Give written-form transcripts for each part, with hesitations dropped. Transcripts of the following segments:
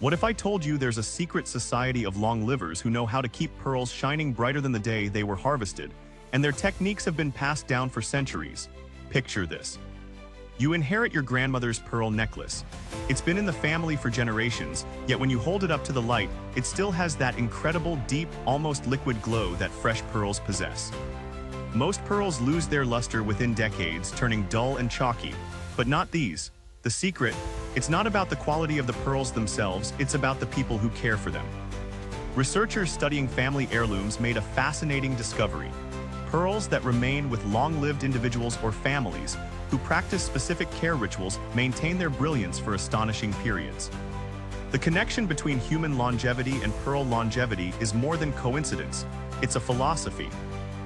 What if I told you there's a secret society of long livers who know how to keep pearls shining brighter than the day they were harvested, and their techniques have been passed down for centuries? Picture this. You inherit your grandmother's pearl necklace. It's been in the family for generations, yet when you hold it up to the light, it still has that incredible, deep, almost liquid glow that fresh pearls possess. Most pearls lose their luster within decades, turning dull and chalky, but not these. The secret, it's not about the quality of the pearls themselves, it's about the people who care for them. Researchers studying family heirlooms made a fascinating discovery. Pearls that remain with long-lived individuals or families who practice specific care rituals maintain their brilliance for astonishing periods. The connection between human longevity and pearl longevity is more than coincidence, it's a philosophy.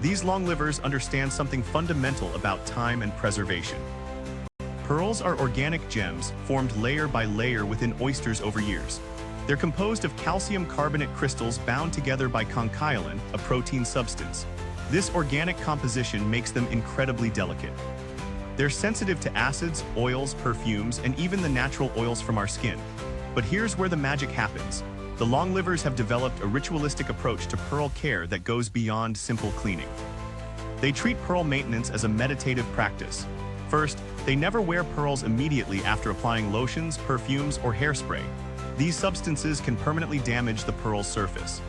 These long livers understand something fundamental about time and preservation. Pearls are organic gems formed layer by layer within oysters over years. They're composed of calcium carbonate crystals bound together by conchyolin, a protein substance. This organic composition makes them incredibly delicate. They're sensitive to acids, oils, perfumes, and even the natural oils from our skin. But here's where the magic happens. The long livers have developed a ritualistic approach to pearl care that goes beyond simple cleaning. They treat pearl maintenance as a meditative practice. First, they never wear pearls immediately after applying lotions, perfumes, or hairspray. These substances can permanently damage the pearl's surface.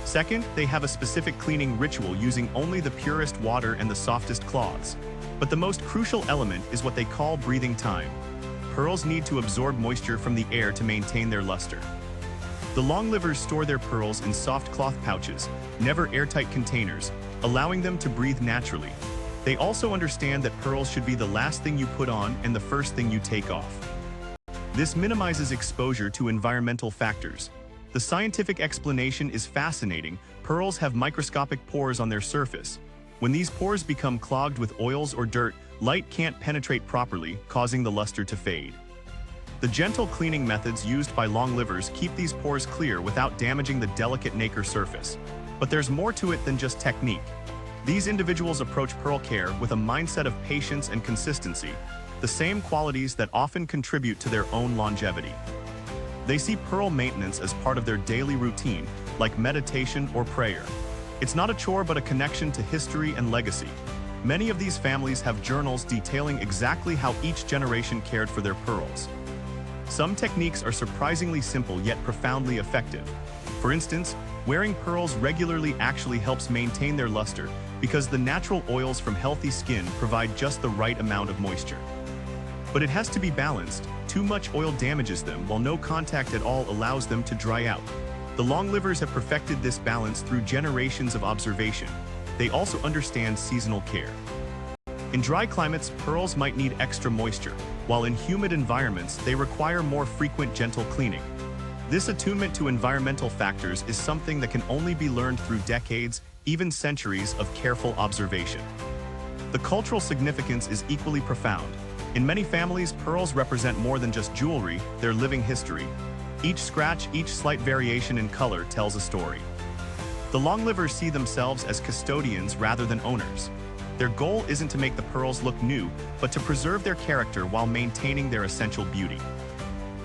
Second, they have a specific cleaning ritual using only the purest water and the softest cloths. But the most crucial element is what they call breathing time. Pearls need to absorb moisture from the air to maintain their luster. The long livers store their pearls in soft cloth pouches, never airtight containers, allowing them to breathe naturally. They also understand that pearls should be the last thing you put on and the first thing you take off. This minimizes exposure to environmental factors. The scientific explanation is fascinating. Pearls have microscopic pores on their surface. When these pores become clogged with oils or dirt, light can't penetrate properly, causing the luster to fade. The gentle cleaning methods used by long livers keep these pores clear without damaging the delicate nacre surface. But there's more to it than just technique. These individuals approach pearl care with a mindset of patience and consistency, the same qualities that often contribute to their own longevity. They see pearl maintenance as part of their daily routine, like meditation or prayer. It's not a chore but a connection to history and legacy. Many of these families have journals detailing exactly how each generation cared for their pearls. Some techniques are surprisingly simple yet profoundly effective. For instance, wearing pearls regularly actually helps maintain their luster because the natural oils from healthy skin provide just the right amount of moisture. But it has to be balanced. Too much oil damages them, while no contact at all allows them to dry out. The long livers have perfected this balance through generations of observation. They also understand seasonal care. In dry climates, pearls might need extra moisture, while in humid environments, they require more frequent gentle cleaning. This attunement to environmental factors is something that can only be learned through decades, even centuries of careful observation. The cultural significance is equally profound. In many families, pearls represent more than just jewelry, they're living history. Each scratch, each slight variation in color tells a story. The long livers see themselves as custodians rather than owners. Their goal isn't to make the pearls look new, but to preserve their character while maintaining their essential beauty.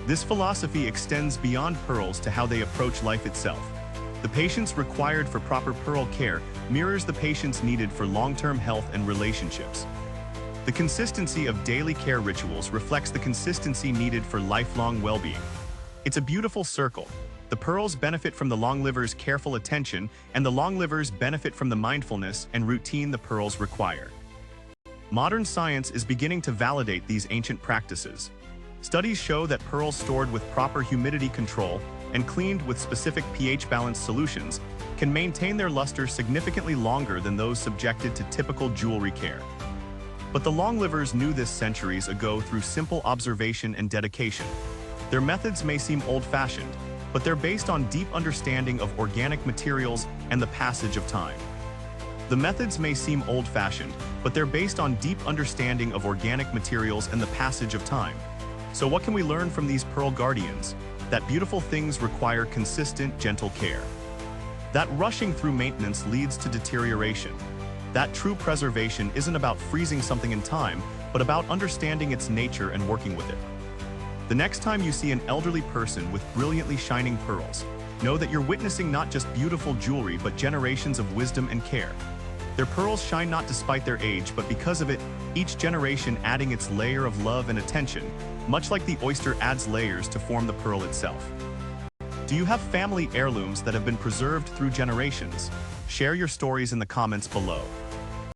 This philosophy extends beyond pearls to how they approach life itself. The patience required for proper pearl care mirrors the patience needed for long-term health and relationships. The consistency of daily care rituals reflects the consistency needed for lifelong well-being. It's a beautiful circle. The pearls benefit from the long liver's careful attention, and the long livers benefit from the mindfulness and routine the pearls require. Modern science is beginning to validate these ancient practices. Studies show that pearls stored with proper humidity control and cleaned with specific pH-balanced solutions can maintain their luster significantly longer than those subjected to typical jewelry care. But the long livers knew this centuries ago through simple observation and dedication. Their methods may seem old-fashioned, but they're based on deep understanding of organic materials and the passage of time. The methods may seem old-fashioned, but they're based on deep understanding of organic materials and the passage of time. So what can we learn from these pearl guardians? That beautiful things require consistent, gentle care. That rushing through maintenance leads to deterioration. That true preservation isn't about freezing something in time, but about understanding its nature and working with it. The next time you see an elderly person with brilliantly shining pearls, know that you're witnessing not just beautiful jewelry but generations of wisdom and care. Their pearls shine not despite their age, but because of it, each generation adding its layer of love and attention, much like the oyster adds layers to form the pearl itself. Do you have family heirlooms that have been preserved through generations? Share your stories in the comments below.